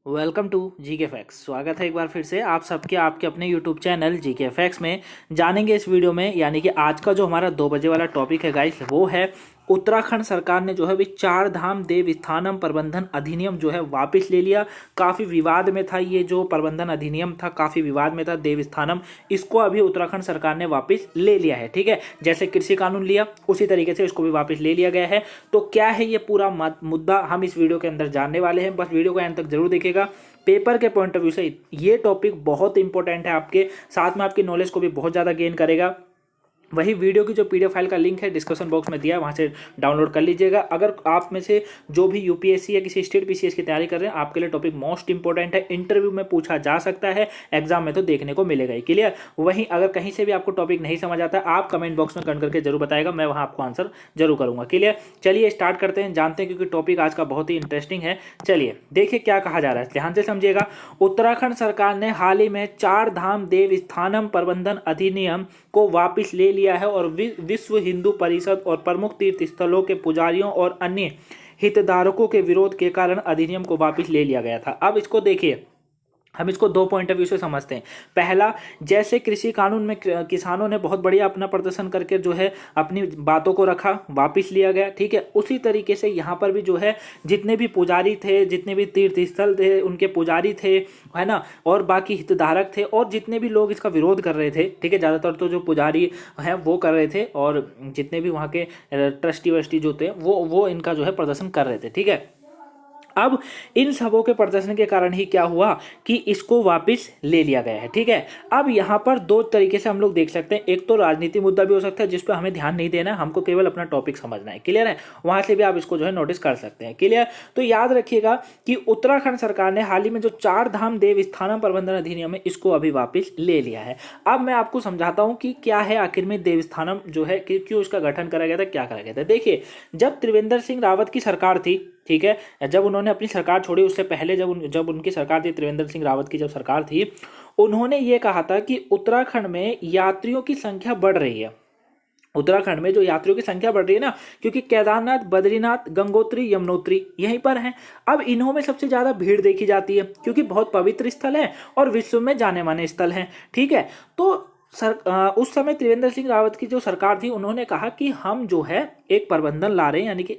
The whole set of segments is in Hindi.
Welcome to GK fax. स्वागत है एक बार फिर से आप सबके आपके अपने यूट्यूब चैनल जीके फैक्स में। जानेंगे इस वीडियो में, यानी कि आज का जो हमारा 2 बजे वाला टॉपिक है गाइस, वो है उत्तराखंड सरकार ने जो है भी चार धाम देव स्थानम प्रबंधन अधिनियम जो है वापस ले लिया। काफ़ी विवाद में था ये जो प्रबंधन अधिनियम था, काफ़ी विवाद में था देव स्थानम। इसको अभी उत्तराखंड सरकार ने वापस ले लिया है। ठीक है, जैसे कृषि कानून लिया उसी तरीके से इसको भी वापस ले लिया गया है। तो क्या है ये पूरा मुद्दा, हम इस वीडियो के अंदर जानने वाले हैं। बस वीडियो को एंड तक जरूर देखिएगा। पेपर के पॉइंट ऑफ व्यू से ये टॉपिक बहुत इंपॉर्टेंट है, आपके साथ में आपकी नॉलेज को भी बहुत ज़्यादा गेन करेगा। वही वीडियो की जो पीडीएफ फाइल का लिंक है डिस्क्रिप्शन बॉक्स में दिया है, वहाँ से डाउनलोड कर लीजिएगा। अगर आप में से जो भी यूपीएससी या किसी स्टेट पीसीएस की तैयारी कर रहे हैं, आपके लिए टॉपिक मोस्ट इंपॉर्टेंट है। इंटरव्यू में पूछा जा सकता है, एग्जाम में तो देखने को मिलेगा ही। क्लियर। वहीं अगर कहीं से भी आपको टॉपिक नहीं समझ आता है, आप कमेंट बॉक्स में कमेंट करके जरूर बताएगा, मैं वहाँ आपको आंसर जरूर करूँगा। क्लियर। चलिए स्टार्ट करते हैं, जानते हैं, क्योंकि टॉपिक आज का बहुत ही इंटरेस्टिंग है। चलिए देखिए क्या कहा जा रहा है, ध्यान से समझिएगा। उत्तराखंड सरकार ने हाल ही में चार धाम देव स्थानम प्रबंधन अधिनियम को वापस ले लिया है और विश्व हिंदू परिषद और प्रमुख तीर्थ स्थलों के पुजारियों और अन्य हितधारकों के विरोध के कारण अधिनियम को वापस ले लिया गया था। अब इसको देखिए, हम इसको दो पॉइंट ऑफ व्यू से समझते हैं। पहला, जैसे कृषि कानून में किसानों ने बहुत बढ़िया अपना प्रदर्शन करके जो है अपनी बातों को रखा, वापस लिया गया। ठीक है, उसी तरीके से यहाँ पर भी जो है जितने भी पुजारी थे, जितने भी तीर्थ स्थल थे, उनके पुजारी थे, है ना, और बाकी हितधारक थे, और जितने भी लोग इसका विरोध कर रहे थे, ठीक है, ज़्यादातर तो जो पुजारी हैं वो कर रहे थे, और जितने भी वहाँ के ट्रस्टी वस्टी जो थे वो इनका जो है प्रदर्शन कर रहे थे। ठीक है, अब इन सबों के प्रदर्शन के कारण ही क्या हुआ कि इसको वापस ले लिया गया है। ठीक है, अब यहाँ पर दो तरीके से हम लोग देख सकते हैं। एक तो राजनीति मुद्दा भी हो सकता है जिस पर हमें ध्यान नहीं देना है, हमको केवल अपना टॉपिक समझना है। क्लियर है, वहां से भी आप इसको जो है नोटिस कर सकते हैं। क्लियर। तो याद रखिएगा कि उत्तराखंड सरकार ने हाल ही में जो चार धाम देव स्थानम प्रबंधन अधिनियम है, इसको अभी वापस ले लिया है। अब मैं आपको समझाता हूँ कि क्या है आखिर में देवस्थानम जो है, क्यों इसका गठन करा गया था, क्या करा गया था। देखिए, जब त्रिवेंद्र सिंह रावत की सरकार थी, ठीक है, जब उन्होंने अपनी सरकार छोड़ी, उससे पहले जब उनकी सरकार थी, त्रिवेंद्र सिंह रावत की जब सरकार थी, उन्होंने ये कहा था कि उत्तराखंड में यात्रियों की संख्या बढ़ रही है। उत्तराखंड में जो यात्रियों की संख्या बढ़ रही है ना, क्योंकि केदारनाथ, बद्रीनाथ, गंगोत्री, यमुनोत्री यहीं पर हैं। अब इन्हों में सबसे ज्यादा भीड़ देखी जाती है, क्योंकि बहुत पवित्र स्थल है और विश्व में जाने माने स्थल हैं। ठीक है, तो उस समय त्रिवेंद्र सिंह रावत की जो सरकार थी, उन्होंने कहा कि हम जो है एक प्रबंधन ला रहे हैं, यानी कि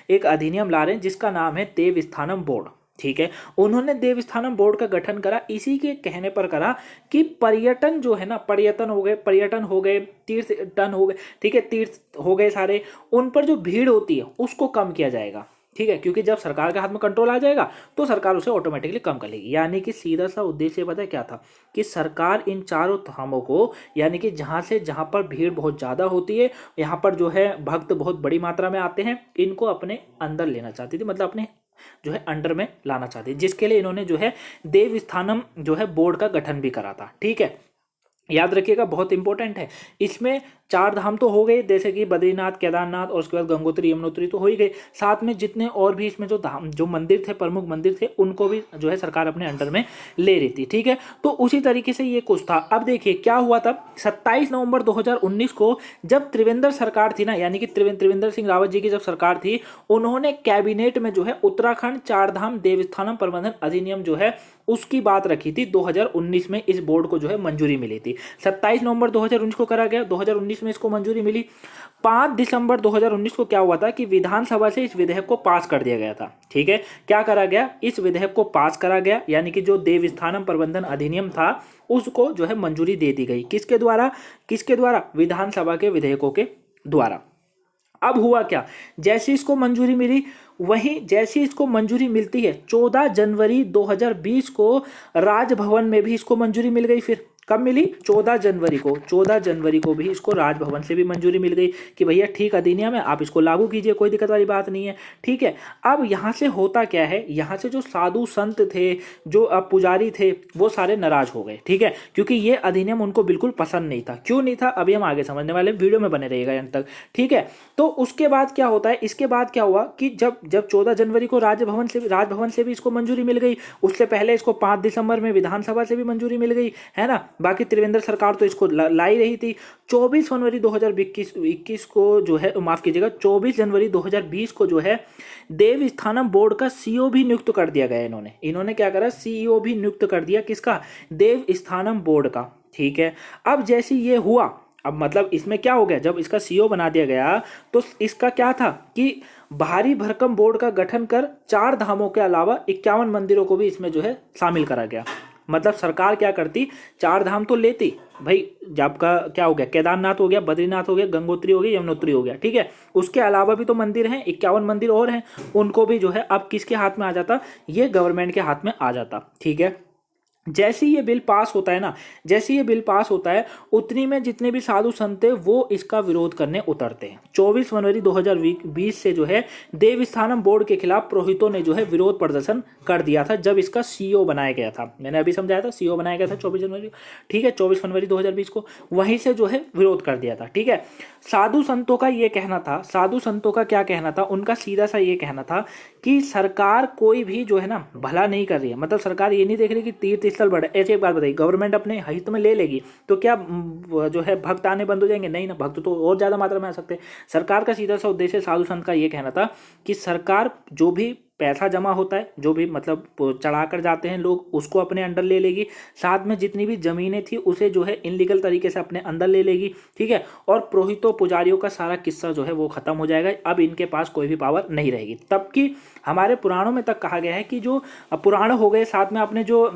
एक अधिनियम ला रहे हैं जिसका नाम है देवस्थानम बोर्ड। ठीक है, उन्होंने देवस्थानम बोर्ड का गठन करा, इसी के कहने पर करा कि पर्यटन जो है ना, पर्यटन हो गए, तीर्थटन हो गए, ठीक है, तीर्थ हो गए सारे, उन पर जो भीड़ होती है उसको कम किया जाएगा। ठीक है, क्योंकि जब सरकार के हाथ में कंट्रोल आ जाएगा तो सरकार उसे ऑटोमेटिकली कम कर लेगी। यानी कि सीधा सा उद्देश्य पता है क्या था, कि सरकार इन चारों धामों को, यानी कि जहां पर भीड़ बहुत ज़्यादा होती है, यहाँ पर जो है भक्त बहुत बड़ी मात्रा में आते हैं, इनको अपने अंदर लेना चाहती थी, मतलब अपने जो है अंडर में लाना चाहती थी, जिसके लिए इन्होंने जो है देवस्थानम जो है बोर्ड का गठन भी करा था। ठीक है, याद रखिएगा, बहुत इंपॉर्टेंट है। इसमें चार धाम तो हो गए, जैसे कि बद्रीनाथ, केदारनाथ, और उसके बाद गंगोत्री, यमुनोत्री तो हो ही गए। साथ में जितने और भी इसमें जो धाम, जो मंदिर थे, प्रमुख मंदिर थे, उनको भी जो है सरकार अपने अंडर में ले रही थी। ठीक है, तो उसी तरीके से ये कुछ था। अब देखिए क्या हुआ तब 27 नवंबर 2019 को, जब त्रिवेंद्र सरकार थी ना, यानी कि त्रिवेंद्र सिंह रावत जी की जब सरकार थी, उन्होंने कैबिनेट में जो है उत्तराखंड चार धाम देवस्थानम प्रबंधन अधिनियम जो है उसकी बात रखी थी। 2019 में इस बोर्ड को जो है मंजूरी मिली थी। 27 नवंबर 2019 को करा गया, 2019 में इसको मंजूरी मिली। 5 दिसंबर 2019 को क्या हुआ था कि विधानसभा से इस विधेयक को पास कर दिया गया था। ठीक है, क्या करा गया, इस विधेयक को पास करा गया, यानी कि जो देवस्थानम प्रबंधन अधिनियम था उसको जो है मंजूरी दे दी गई। किसके द्वारा? विधानसभा के विधेयकों के द्वारा। अब हुआ क्या, जैसे इसको मंजूरी मिली, वहीं जैसी इसको मंजूरी मिलती है 14 जनवरी 2020 को राजभवन में भी इसको मंजूरी मिल गई। फिर कब मिली? 14 जनवरी को भी इसको राजभवन से भी मंजूरी मिल गई कि भैया ठीक अधिनियम है, आप इसको लागू कीजिए, कोई दिक्कत वाली बात नहीं है। ठीक है, अब यहाँ से होता क्या है, यहाँ से जो साधु संत थे, जो पुजारी थे, वो सारे नाराज हो गए। ठीक है, क्योंकि ये अधिनियम उनको बिल्कुल पसंद नहीं था। क्यों नहीं था, अभी हम आगे समझने वाले, वीडियो में बने रहिएगा अंत तक। ठीक है, तो उसके बाद क्या होता है, इसके बाद क्या हुआ कि जब 14 जनवरी को राजभवन से भी इसको मंजूरी मिल गई, उससे पहले इसको 5 दिसंबर में विधानसभा से भी मंजूरी मिल गई, है ना। बाकी त्रिवेंद्र सरकार तो इसको ला ही रही थी। 24 फरवरी 2021 को जो है, माफ कीजिएगा, 24 जनवरी 2020 को जो है देवस्थानम बोर्ड का सीईओ भी नियुक्त कर दिया गया। इन्होंने क्या करा, सीईओ भी नियुक्त कर दिया, किसका, देवस्थानम बोर्ड का। ठीक है, अब जैसे ये हुआ, अब मतलब इसमें क्या हो गया, जब इसका सीईओ बना दिया गया तो इसका क्या था कि भारी भरकम बोर्ड का गठन कर 4 धामों के अलावा 51 मंदिरों को भी इसमें जो है शामिल करा गया। मतलब सरकार क्या करती, 4 धाम तो लेती भाई, जब का क्या हो गया, केदारनाथ हो गया, बद्रीनाथ हो गया, गंगोत्री हो गया, यमुनोत्री हो गया। ठीक है, उसके अलावा भी तो मंदिर हैं, 51 मंदिर और हैं, उनको भी जो है अब किसके हाथ में आ जाता, ये गवर्नमेंट के हाथ में आ जाता। ठीक है, जैसे ये बिल पास होता है ना, जैसे ये बिल पास होता है उतनी में जितने भी साधु संत है वो इसका विरोध करने उतरते हैं। 24 जनवरी 2020 से जो है देवस्थानम बोर्ड के खिलाफ पुरोहितों ने जो है विरोध प्रदर्शन कर दिया था, जब इसका सीईओ बनाया गया था। मैंने अभी समझाया था, सीईओ बनाया गया था 24 जनवरी, ठीक है, 24 फरवरी 2020 को, वहीं से जो है विरोध कर दिया था। ठीक है, साधु संतों का ये कहना था, साधु संतों का क्या कहना था, उनका सीधा सा ये कहना था कि सरकार कोई भी जो है ना भला नहीं कर रही है। मतलब सरकार ये नहीं देख रही कि तीर्थ स्थल बढ़े। ऐसे एक बात बताइए, गवर्नमेंट अपने हित में ले लेगी तो क्या जो है भक्त आने बंद हो जाएंगे? नहीं ना, भक्त तो और ज्यादा मात्रा में आ सकते हैं। सरकार का सीधा सा उद्देश्य साधु संत का ये कहना था कि सरकार जो भी पैसा जमा होता है, जो भी मतलब चढ़ा कर जाते हैं लोग, उसको अपने अंडर ले लेगी, साथ में जितनी भी जमीनें थी उसे जो है इनलीगल तरीके से अपने अंदर ले लेगी। ठीक है, और पुरोहितों पुजारियों का सारा किस्सा जो है वो खत्म हो जाएगा, अब इनके पास कोई भी पावर नहीं रहेगी। तब की हमारे पुराणों में तक कहा गया है कि जो पुराण हो गए, साथ में आपने जो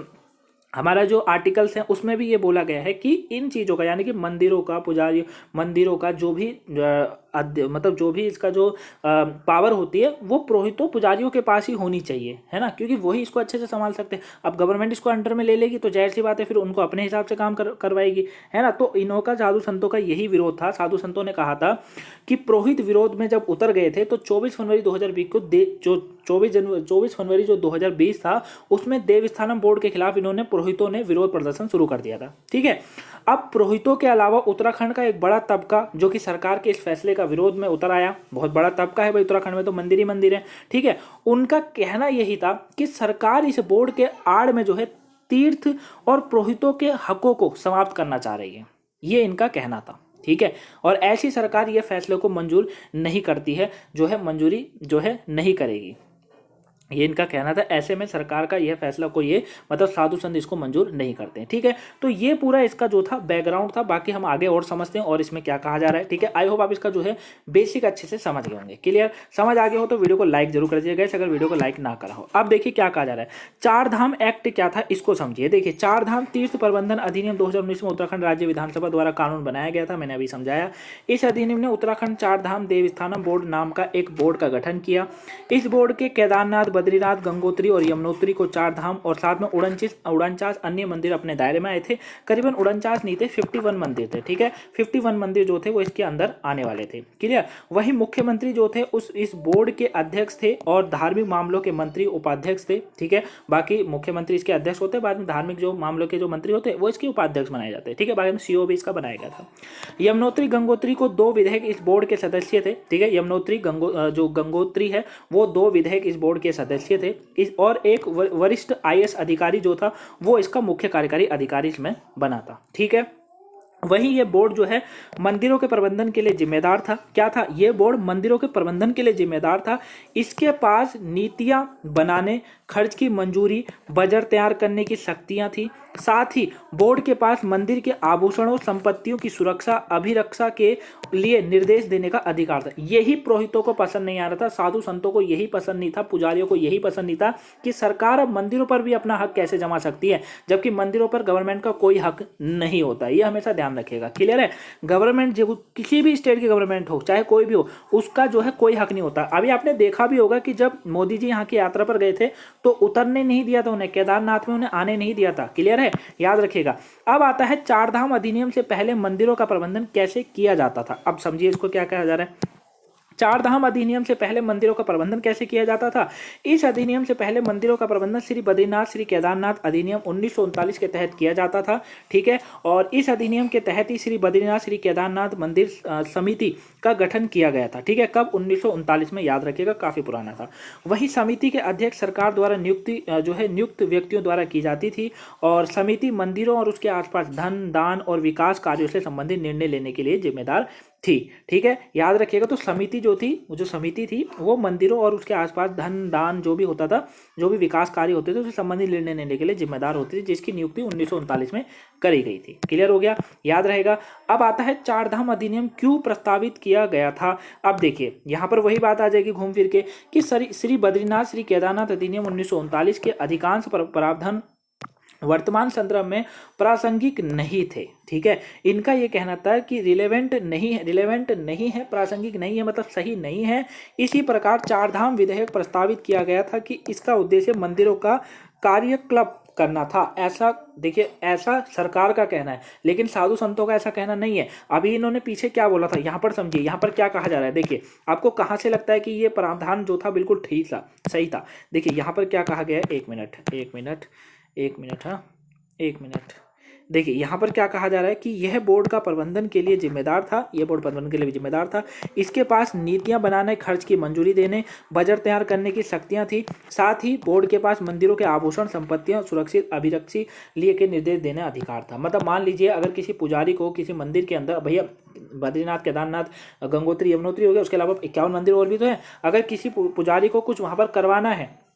हमारा जो आर्टिकल्स हैं उसमें भी ये बोला गया है कि इन चीज़ों का, यानी कि मंदिरों का, पुजारी मंदिरों का जो भी मतलब जो भी इसका जो पावर होती है वो पुरोहितों पुजारियों के पास ही होनी चाहिए, है ना, क्योंकि वही इसको अच्छे से संभाल सकते हैं। अब गवर्नमेंट इसको अंडर में ले लेगी तो जाहिर सी बात है फिर उनको अपने हिसाब से काम करवाएगी, है ना। तो इन्हों का, साधु संतों का यही विरोध था। साधु संतों ने कहा था कि पुरोहित विरोध में जब उतर गए थे तो 24 फरवरी 2020 को जो 24 फरवरी जो 2020 था उसमें देवस्थानम बोर्ड के खिलाफ इन्होंने, पुरोहितों ने विरोध प्रदर्शन शुरू कर दिया था। ठीक है, अब पुरोहितों के अलावा उत्तराखंड का एक बड़ा तबका जो कि सरकार के इस फैसले का विरोध में उतर आया, बहुत बड़ा तबका है भाई, उत्तराखंड में तो मंदिर ही मंदिर है। ठीक है, उनका कहना यही था कि सरकार इस बोर्ड के आड़ में जो है तीर्थ और पुरोहितों के हकों को समाप्त करना चाह रही है, ये इनका कहना था। ठीक है, और ऐसी सरकार ये फैसले को मंजूर नहीं करती है, जो है मंजूरी जो है नहीं करेगी, ये इनका कहना था। ऐसे में सरकार का यह फैसला को ये मतलब साधु संत इसको मंजूर नहीं करते हैं। ठीक है, तो ये पूरा इसका जो था बैकग्राउंड था। बाकी हम आगे और समझते हैं और इसमें क्या कहा जा रहा है। ठीक है, आई होप आप इसका जो है बेसिक अच्छे से समझ गए होंगे। क्लियर, समझ आ गया हो तो वीडियो को लाइक जरूर कर दीजिएगा अगर वीडियो को लाइक ना करा हो। अब देखिए क्या कहा जा रहा है, 4 धाम एक्ट क्या था इसको समझिए। देखिए, 4 धाम तीर्थ प्रबंधन अधिनियम 2019 में उत्तराखंड राज्य विधानसभा द्वारा कानून बनाया गया था, मैंने अभी समझाया। इस अधिनियम ने उत्तराखंड 4 धाम देवस्थानम बोर्ड नाम का एक बोर्ड का गठन किया। इस बोर्ड के केदारनाथ, बद्रीनाथ, गंगोत्री और यमुनोत्री को 4 धाम और साथ में 49 अन्य मंदिर अपने दायरे में आए थे। करीबन 49 नहीं थे, 51 मंदिर थे। ठीक है, 51 मंदिर जो थे वो इसके अंदर आने वाले थे। क्लियर, वही मुख्यमंत्री जो थे इस बोर्ड के अध्यक्ष थे और धार्मिक मामलों के मंत्री उपाध्यक्ष थे। ठीक है, बाकी मुख्यमंत्री इसके अध्यक्ष होते, बाद में धार्मिक जो मामलों के जो मंत्री होते वो इसके उपाध्यक्ष बनाए जाते हैं। ठीक है, बाद में सीईओ भी इसका बनाया गया था। यमुनोत्री गंगोत्री को 2 विधायक इस बोर्ड के सदस्य थे। ठीक है, यमुनोत्री जो गंगोत्री है वो 2 विधायक इस बोर्ड के सदस्य थे, और एक वरिष्ठ आईएएस अधिकारी जो था वो इसका मुख्य कार्यकारी अधिकारी इसमें बना था। ठीक है, वहीं ये बोर्ड जो है मंदिरों के प्रबंधन के लिए जिम्मेदार था। क्या था, ये बोर्ड मंदिरों के प्रबंधन के लिए जिम्मेदार था। इसके पास नीतियां बनाने, खर्च की मंजूरी, बजट तैयार करने की शक्तियां थी। साथ ही बोर्ड के पास मंदिर के आभूषणों, संपत्तियों की सुरक्षा, अभिरक्षा के लिए निर्देश देने का अधिकार था। यही पुरोहितों को पसंद नहीं आ रहा था, साधु संतों को यही पसंद नहीं था, पुजारियों को यही पसंद नहीं था कि सरकार अब मंदिरों पर भी अपना हक कैसे जमा सकती है, जबकि मंदिरों पर गवर्नमेंट का कोई हक नहीं होता। ये हमेशा ध्यान रखिएगा। क्लियर है, गवर्नमेंट जो किसी भी स्टेट की गवर्नमेंट हो, चाहे कोई भी हो, उसका जो है कोई हक नहीं होता। अभी आपने देखा भी होगा कि जब मोदी जी यहाँ की यात्रा पर गए थे तो उतरने नहीं दिया था उन्हें, केदारनाथ में उन्हें आने नहीं दिया था। क्लियर है, याद रखिएगा। अब आता है 4 धाम अधिनियम से पहले मंदिरों का प्रबंधन कैसे किया जाता था। अब समझिए इसको क्या कहा जा रहा है। चारधाम अधिनियम से पहले मंदिरों का प्रबंधन कैसे किया जाता था? इस अधिनियम से पहले मंदिरों का प्रबंधन श्री बद्रीनाथ श्री केदारनाथ अधिनियम 1939 के तहत किया जाता था। ठीक है, और इस अधिनियम के तहत ही श्री बद्रीनाथ श्री केदारनाथ मंदिर समिति का गठन किया गया था। ठीक है, कब? 1939 में, याद रखिएगा, काफी पुराना था। वही समिति के अध्यक्ष सरकार द्वारा नियुक्त व्यक्तियों द्वारा की जाती थी और समिति मंदिरों और उसके आसपास धन दान और विकास कार्यों से संबंधित निर्णय लेने के लिए जिम्मेदार थी। ठीक है, याद रखिएगा। तो समिति जो थी, जो समिति थी, वो मंदिरों और उसके आसपास धन दान जो भी होता था, जो भी विकास कार्य होते थे, उससे संबंधित निर्णय लेने के लिए जिम्मेदार होती थी, जिसकी नियुक्ति 1939 में करी गई थी। क्लियर हो गया, याद रहेगा। अब आता है चारधाम अधिनियम क्यों प्रस्तावित किया गया था। अब देखिए, यहाँ पर वही बात आ जाएगी घूम फिर के कि श्री बद्रीनाथ श्री केदारनाथ अधिनियम 1939 के अधिकांश प्रावधान वर्तमान संदर्भ में प्रासंगिक नहीं थे। ठीक है, इनका ये कहना था कि रिलेवेंट नहीं है, प्रासंगिक नहीं है, मतलब सही नहीं है। इसी प्रकार चारधाम विधेयक प्रस्तावित किया गया था कि इसका उद्देश्य मंदिरों का कार्यकलाप करना था। ऐसा देखिए, ऐसा सरकार का कहना है, लेकिन साधु संतों का ऐसा कहना नहीं है। अभी इन्होंने पीछे क्या बोला था, यहाँ पर समझिए, यहाँ पर क्या कहा जा रहा है। देखिए, आपको कहाँ से लगता है कि ये प्रावधान जो था बिल्कुल ठीक था, सही था। देखिए, यहाँ पर क्या कहा गया है, एक मिनट। देखिए, यहाँ पर क्या कहा जा रहा है कि यह बोर्ड का प्रबंधन के लिए जिम्मेदार था, यह बोर्ड प्रबंधन के लिए भी जिम्मेदार था। इसके पास नीतियां बनाने, खर्च की मंजूरी देने, बजट तैयार करने की शक्तियां थी। साथ ही बोर्ड के पास मंदिरों के आभूषण संपत्तियां सुरक्षित अभिरक्षी लिए के निर्देश देने अधिकार था। मतलब मान लीजिए, अगर किसी पुजारी को किसी मंदिर के अंदर, भैया बद्रीनाथ केदारनाथ गंगोत्री यमुनोत्री हो गया, उसके अलावा 51 मंदिर और भी तो है, अगर किसी पुजारी को कुछ वहां पर करवाना है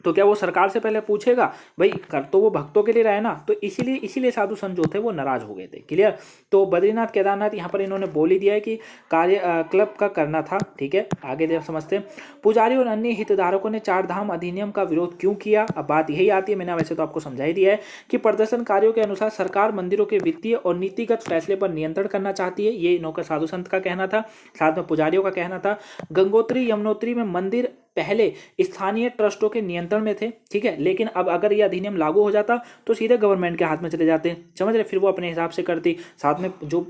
तो क्या वो सरकार से पहले पूछेगा? भाई, कर तो वो भक्तों के लिए रहे ना। तो इसीलिए साधु संत जो थे वो नाराज हो गए थे। क्लियर। तो बद्रीनाथ केदारनाथ यहाँ पर इन्होंने बोल ही दिया है कि कार्य क्लब का करना था। ठीक है, आगे देख समझते हैं। पुजारी और अन्य हितधारकों ने चारधाम अधिनियम का विरोध क्यों किया? अब बात यही आती है, मैंने वैसे तो आपको समझा ही दिया है कि प्रदर्शनकारियों के अनुसार सरकार मंदिरों के वित्तीय और नीतिगत फैसले पर नियंत्रण करना चाहती है, ये इनका साधु संत का कहना था, साथ में पुजारियों का कहना था। गंगोत्री यमुनोत्री में मंदिर पहले स्थानीय ट्रस्टों के नियंत्रण में थे। ठीक है, लेकिन अब अगर यह अधिनियम लागू हो जाता तो सीधे गवर्नमेंट के हाथ में चले जाते, समझ रहे? फिर वो अपने हिसाब से करती, साथ में जो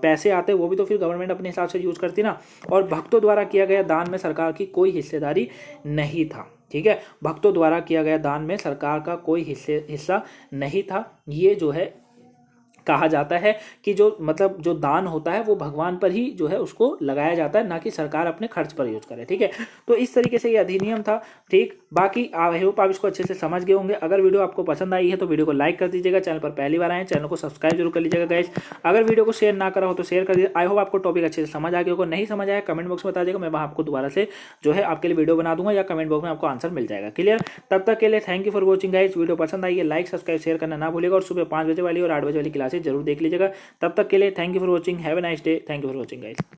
पैसे आते वो भी तो फिर गवर्नमेंट अपने हिसाब से यूज करती ना। और भक्तों द्वारा किया गया दान में सरकार की कोई हिस्सेदारी नहीं था। ठीक है, भक्तों द्वारा किया गया दान में सरकार का कोई हिस्सा नहीं था। ये जो है कहा जाता है कि जो मतलब जो दान होता है वो भगवान पर ही जो है उसको लगाया जाता है, ना कि सरकार अपने खर्च पर यूज करे। ठीक है, तो इस तरीके से ये अधिनियम था। ठीक, बाकी आई होप आप इसको अच्छे से समझ गए होंगे। अगर वीडियो आपको पसंद आई है तो वीडियो को लाइक कर दीजिएगा, चैनल पर पहली बार आए चैनल को सब्सक्राइब जरूर कर लीजिएगा गाइस। अगर वीडियो को शेयर ना करा हो तो शेयर कर दीजिए। आई होप आपको टॉपिक अच्छे से समझ आ गया होगा। नहीं समझ आया कमेंट बॉक्स में बता दीजिएगा, मैं वहाँ आपको दोबारा से जो है आपके लिए वीडियो बना दूंगा या कमेंट बॉक्स में आपको आंसर मिल जाएगा। क्लियर। तब तक के लिए thank you for watching guys. Video पसंद आई है लाइक सब्सक्राइब शेयर करना ना भूलिएगा और सुबह 5 बजे वाली और 8 बजे वाली क्लासेस जरूर देख लीजिएगा। तब तक के लिए thank you for watching, have a nice day, thank you for watching guys.